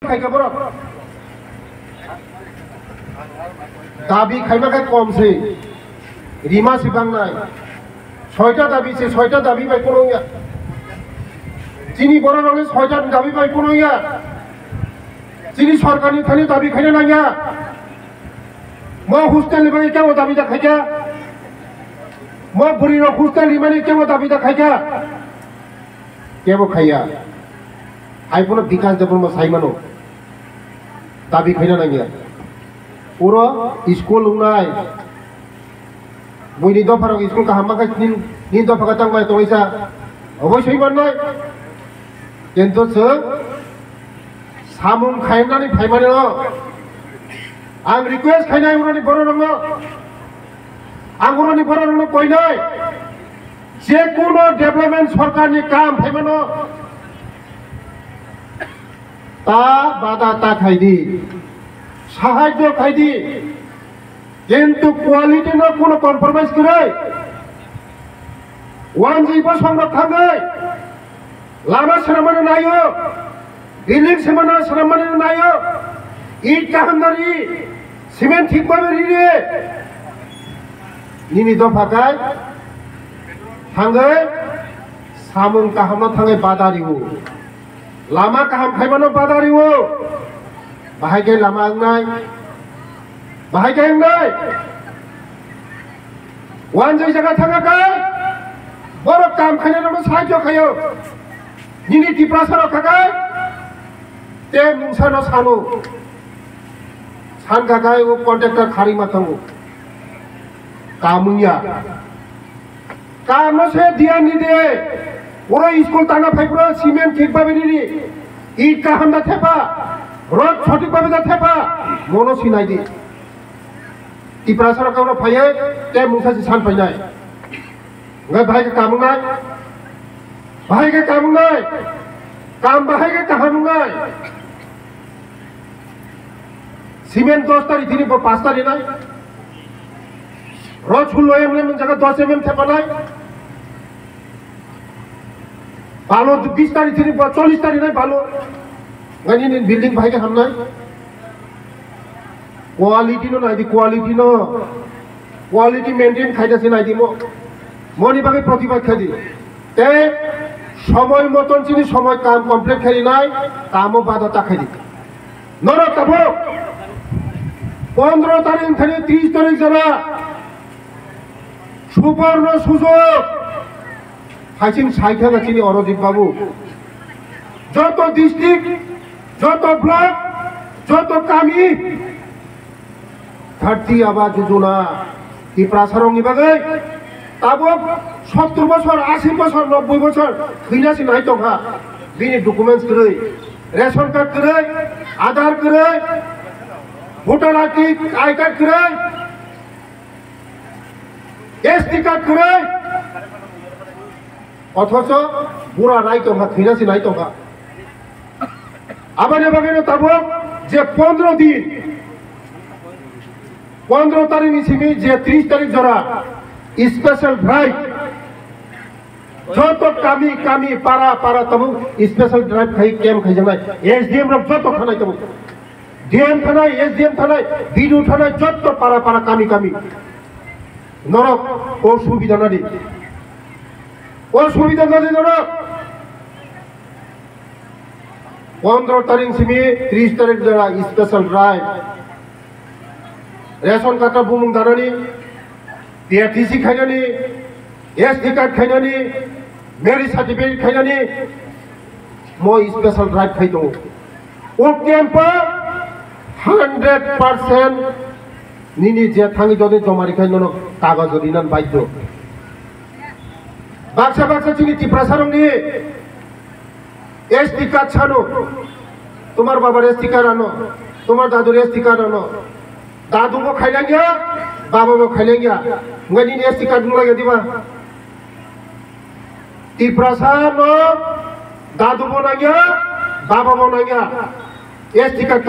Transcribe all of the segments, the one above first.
खायखा बरक दाबी खायमाखाय कमसै रिमा सिबांनाय 6টা दाबी से 6টা दाबी बाय कोनो या चिनी बरक रंगे 6টা दाबी बाय कोनो या चिनी सरकारनि थानि दाबी खायना नाया म हस्टेल लिबाय केव दाबी दा खायखा म बुरी र हस्टेल लिमानि केव दाबी दा खायखा केव खाया आइफोन विकास देबल म साइमानो दाबी खायना नाया पुरो स्कुल उनाय बयनि दफाराव स्कुल का हामाखा नि दफाखा तांबाय तोइसा अबयसै माननाय किन्तु जों सामुं खायनानै फायमानो आं रिक्वेस्ट खायनाय उनानि बर' रंनो आं उनानि बर' रंनो कयनाय जे कोनो डेभलपमेंट सरकारनि काम फायमानो ता बादा ता खायदि সাহায্য খাইদি কিন্তু কোয়ালিটি না কোনো কম্প্রোমাইজ করে ওয়ান জীব সংরক্ষণে লামা সারামানে নাইও বিল্ডিং সারামানে নাইও ইট কাহামদারি সিমেন্ট ঠিকভাবে রিরে নিনি দফাকায় থাঙ্গে সামুং কাহামনা থাঙ্গে বাদারিও লামা কাহাম খাইবানো বাদারিও बाहायगे लामा आंनाय बाहायगे आंनाय वानजै जागा थांगाखै बर' काम खायनायनो साहाय्य खायो निनि टिप्रासाराव थाखाय ते मुंसानो सानो सानखाखाय वो कन्ट्राक्टर खारि माथांगो कामुया कामनो से दियान निदे ओरो स्कुल ताना फाइब्रो सिमेन्ट ठीक बाबेनि इट काहामना थेपा रड सठिक भावे जा थेपा मनो सिनाय दि टिप्रा सरकारनो फाये ते मुसासि सान फायनाय ओंगाय बाहायगे कामुंनाय काम बाहायगे काहामुंनाय सिमेन्ट 10 तारिख दिनि 5 तारिख नाय रड 16 mm जागा 10 mm थेपानाय बालो 20 तारिख दिनि 40 तारिख नाय बालो गनी बिल्डिंग भाई के हमना क्वालिटी नो नाइदी क्वालिटी मेंटेन खाइदा से नाइदी मनी बागे प्रतिबाद खादी ते समय मतन चिनि समय काम कमप्लीट खाली नाय कामो बाधा ताखादी नर तबो 15 तारिख थाने 30 तारिख जरा सुवर्ण सुযোগ हाइसिन साइथा गाचिनि अरजित बाबू যত ডিস্ট্রিক্ট যত ব্লক যত কামি 30 আবাস যোজনা কি প্রাসারংনি বাগै তাবো 70 বছর 80 বছর 90 বছর থैनासि नाय दंहा बिनि डकुमेन्ट्स गरै रेशन कार्ड गरै आधार गरै भोटार आई कार्ड गरै एसटी कार्ड गरै अथच बुरा नाय दंहा थैनासि नाय दंहा आबाने बागैनो ताबो जे 15 दिन 15 तारिख निसिमि जे 30 तारिख जरा स्पेशल ड्राइव जत कामी पारा तब स्पेशल ड्राइव खाई कैम खाई जानाय एसडीएम रब जत थानाय तब डीएम थानाय एसडीएम थानाय बिडु थानाय जत पारा कामी नरक असुविधा नादि नरक 15 तारिख सिमी 30 तारिख जरा स्पेशल ड्राइव रेशन कार्ड बुमुं दानानि पीआरटीसी खायनानि एसटी कार्ड खायनानि मेरिज सर्टिफिकेट खायनानि मो स्पेशल ड्राइव खाय दं ओ कैम्पा 100% निनि जे थांगी जदि जमारि खायनो कागज दिनान बाध्य बाक्सा चिनि टिप्रासारंनि एसटी कार्ड छानो तुम्हार बाबार एसटी कार्ड आनो तुम्हार दादुर एसटी कार्ड आनो दादू को खाइला गया बाबा को खाइला गया ngani एसटी कार्ड लगे दिबा टिप्रासानो दादू बना गया बाबा बना गया एसटी कार्ड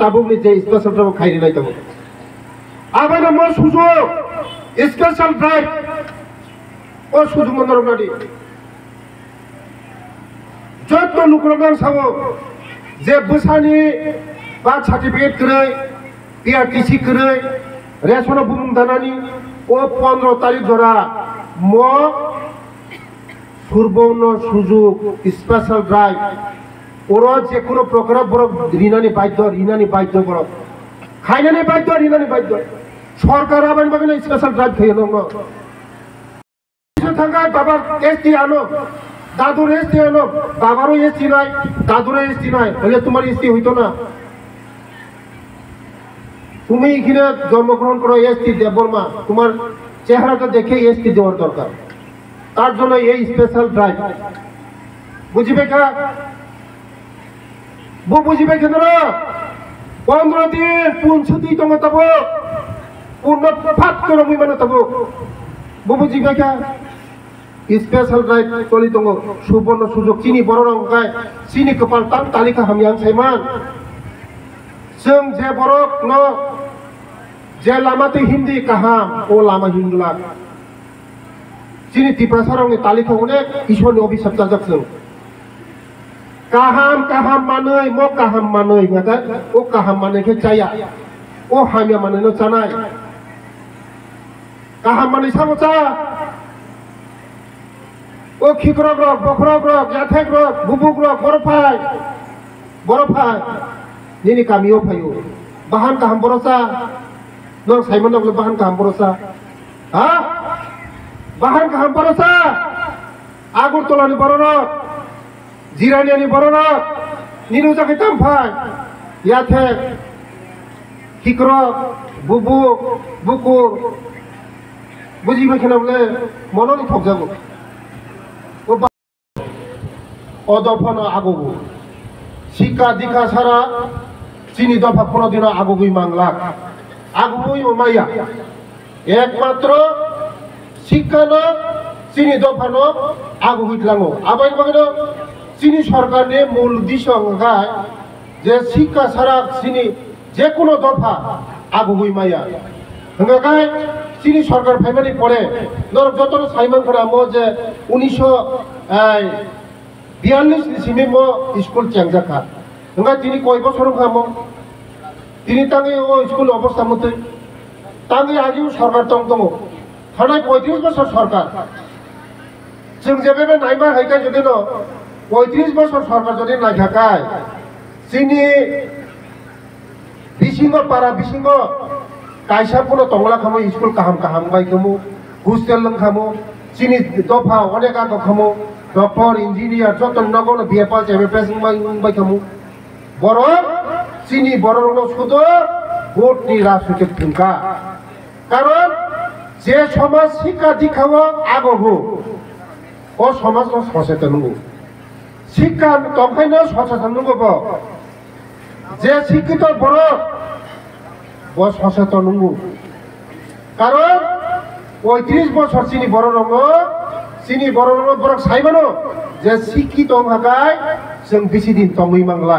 ताबुक नि जे स्पेशल ड्राइव खाइरि नाय तब आबाना म सुजो स्पेशल ड्राइव ओ सुजु मनर नादि जत लुक्रगां सावो जे बोसानि बा सार्टिफिकेट करे PRTC करे रेशन बुमुं दानानि ओ 15 तारिख धरा म सुरबर्ण सुजुग स्पेशल ड्राइव ওর যে কোনো প্রকার বড় ঋণানি বাধ্য বড় খাইনানি বাধ্য ঋণানি বাধ্য সরকার আবার বাগানে স্পেশাল ড্রাইভ খেয়ে না থাকা বাবার এসটি আনো দাদুর এসটি আনো বাবারও এসটি নাই দাদুরও এসটি নাই তাহলে তোমার এসটি হইতো না তুমি এখানে জন্মগ্রহণ করো এসটি দেববর্মা তোমার চেহারাটা দেখে এসটি দেওয়ার দরকার তার জন্য এই স্পেশাল ড্রাইভ বুঝিবে কা বুঝিবে কেন 15 দিন পুনছুতি দङ তব পূর্ণ ফাট করে মানে তব বুঝিবে কা स्पेशल ड्राइव चलि दङ सुबर्ण सुजुग चिनी बर' रंगाय चिनी कपाल ताम तालिका हामियां सैमान जों जे बरक न जे लामाते हिंदी काहाम ओ लामा हिंदुला चिनी तिप्रासारंनि तालिका अनेक ईश्वरनि अभिशाप जाजोब जों kaham manai mo kaham manai ngaka o kaham manai ke jaya o hamya manai no janai kaham manai samocha o khikrok rok bokrok rok yathek rok bubuk rok borofai nini kamio phayo bahan kaham borosa no saimon nok bahan kaham borosa ha bahan kaham borosa agur tolani bororok जिरानियानि बर'ना निनु जाखै तामफाय याथे किक्र बुबु बुकुर बुझिबाय खोनाबले मननि थगजागो अदफन आगगु शिक्षा दीक्षा सारा चिनी दफा 15 दिन आगगुई मांगला आगगुई माया एकमात्र शिक्षा न चिनी दफान आगगुई लांगो आबाय बगनो चीनी सरकार ने मूल उद्देश्य अंगाय जे शिक्षा सारा चीनी जे कोनो दफा आगुगुई माया हंगाय चीनी सरकार फाइमानि परे नर जतन साइमान करा मो जे 1942 निसिमे मो स्कुल चेंजाखा हंगा तिनी कय बছर खामो तिनी तांगे ओ स्कुल अवस्था मते तांगे आजिउ सरकार दङ थानाय 35 बছर सरकार जों जेबेबे नायमा हायका जदि न 35 বছর সরকার যদি না থাকায় চিনি বিসিঙ্গ পারা বিসিঙ্গ কাইসা কোনো তংলা খামো স্কুল কাহাম বাই খামো হোস্টেল লং খামো চিনি দফা অনেক আগ খামো ডক্টর ইঞ্জিনিয়ার যত নগর বিএপাস এমএপাস বাই খামো বড় চিনি বড় রং শুধু ভোটনি রাজনৈতিক ভূমিকা কারণ যে সমাজ শিক্ষা দীক্ষাও আগবো ও সমাজ সচেতন শিক্ষা তখন সচেতন নব যে শিক্ষিত বড় সচেতন নব কারণ 35 বছর চিনি বড় রঙ বড় সাইবানো যে শিক্ষিত হাকায় जों বেশি দিন তমই মাংলা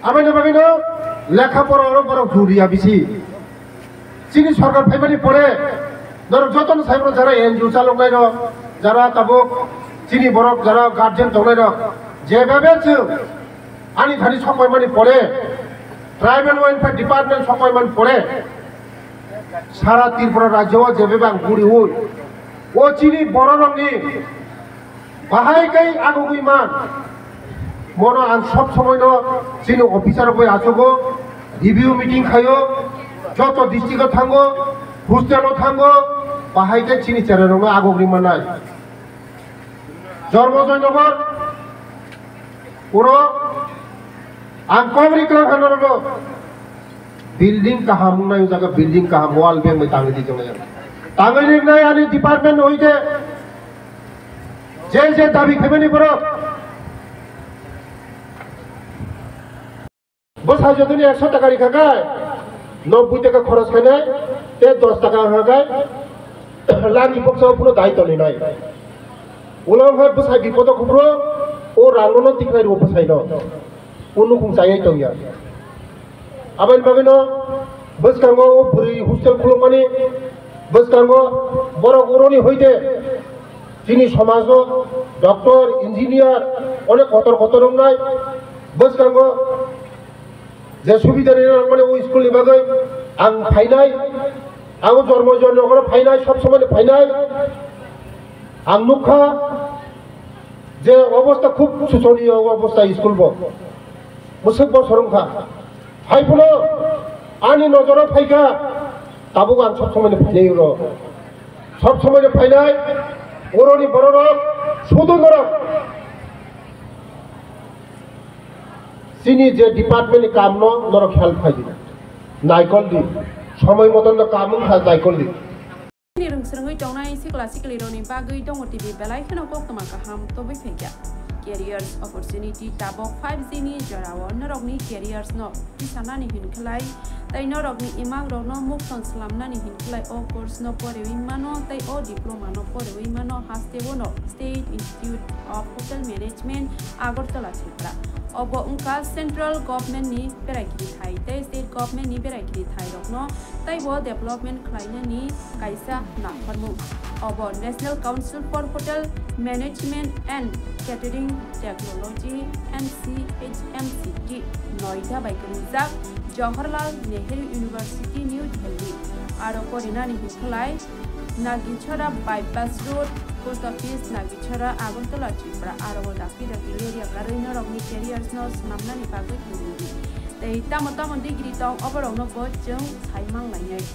আবাইনো বাগিনো লেখাপড়া বড় ঘুরিয়া বেশি চিনি সরকার ফাইমানি পড়ে ধরো যতন সাইবানো যারা এনজিও চালক যারা তাবো চিনি বরফ যারা গার্জেন দৌড়াই যেভাবে আনি ধানি সময় মানে পড়ে ট্রাইবেল ওয়েলফেয়ার ডিপার্টমেন্ট সময় মানে পড়ে সারা ত্রিপুরা রাজ্য যেভাবে আং গুড়ি উল ও চিনি বড় রঙনি বাহাইকাই আগুগুই মান মনে আং সব সময় চিনি অফিসার বই আসগো রিভিউ মিটিং খাইও যত ডিস্ট্রিক্ট থাঙ্গো হোস্টেলও থাঙ্গো বাহাইকাই চিনি চেরা রঙ আগুগুই মানায় জন্মজয়নগর পুরো আংকবরিকলা খানার বিল্ডিং কাহাম নাই জায়গা বিল্ডিং কাহাম ওয়াল বেং বাই তাঙ্গি দিজং তাঙ্গি নাই আনি ডিপার্টমেন্ট হইতে যে দাবি খেবেনি বড় বসা যদি 100 টাকা রিখাগায় 90 টাকা খরচ হয় না তে 10 টাকা হাগায় লাগি পক্ষে পুরো দায়িত্ব নাই ulang hai besai di foto kubro orang nono tikai ro besai no unu kum saya itu ya aban bagino bus kango buri hostel kulo mani bus kango borok uroni hoite chini samajo doctor engineer onek kotor nai bus kango je subida ni mane o school ni bagai ang phainai ang jormo jonno kore phainai sob somoy phainai ang nukha je অবস্থা খুব শোচনীয় অবস্থা school মুসুক বসরংখা ফাইফুনো আনি নজর ফাইকা তাবু আং সব সময় ফাইনাই র সব সময় ফাইনাই ওরনি বড় শুধু নরক চিনি যে ডিপার্টমেন্ট কাম নরক হেল্প ফাইদি নাইকল দি সময় মতন কাম নাইকল দি ni rung serangui tongnai si classically roni bagui dong TV belai khana kok tama ka ham to bi phekya careers opportunity tabok 5 zini jarawo narokni careers no kisana ni hin khlai tai narokni imang rok no muk ton slamna ni hin khlai o course no porewi mano tai o diploma no porewi mano haste wono State Institute of Hotel Management Agartala chipra obo ungka central government ni berakiri thai tai state government ni berakiri thai rok no tai bo development khlaina ni kaisa na farmu obo National Council for Hotel Management and Catering Technology NCHMCT Noida by Kanizak Jawaharlal Nehru University New Delhi aro korina ni hiklai Nagichara bypass road post office Nagichara Agartala chipra aro dakti area karina rokni careers no namna ni pagai kuri tei tamo degree tong oborong no bo jeng saimang lainai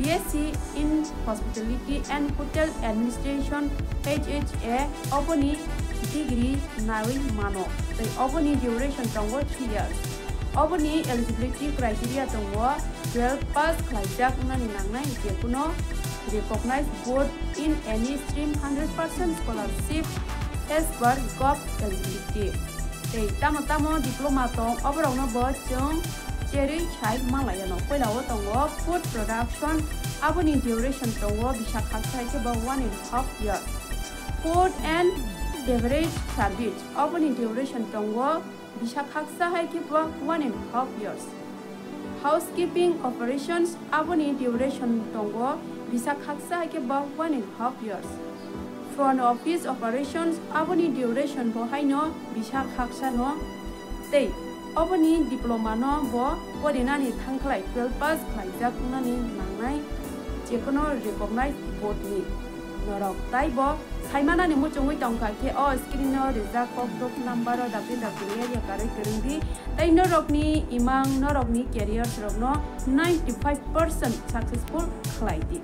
BSc in Hospitality and Hotel Administration HHA oponi degree nawi mano tei oponi duration tongo 3 years oponi eligibility criteria tongo 12 pass khlaijak nani nangnai je kuno recognized board in any stream 100% scholarship as per gov eligibility tei tamo diploma tong oborong no bo jeng Cherry chai malaya no koilao tongo food production aboni duration tongo bisa khasai ke ba 1.5 years food and beverage service aboni duration tongo bisa khasai ke ba 1.5 years housekeeping operations aboni duration tongo bisa khasai ke ba 1.5 years front office operations aboni duration bo haino bisa khasa no tei oboni diploma no bo korina ni thangklai 12 pass khlaijak nani nangnai jekono recognized board ni norok tai bo saimana ni muchungui tongka ke o screen no reja kok number o dapi ya kare keringdi tai norok ni imang norok ni careers rok no 95% successful khlaidi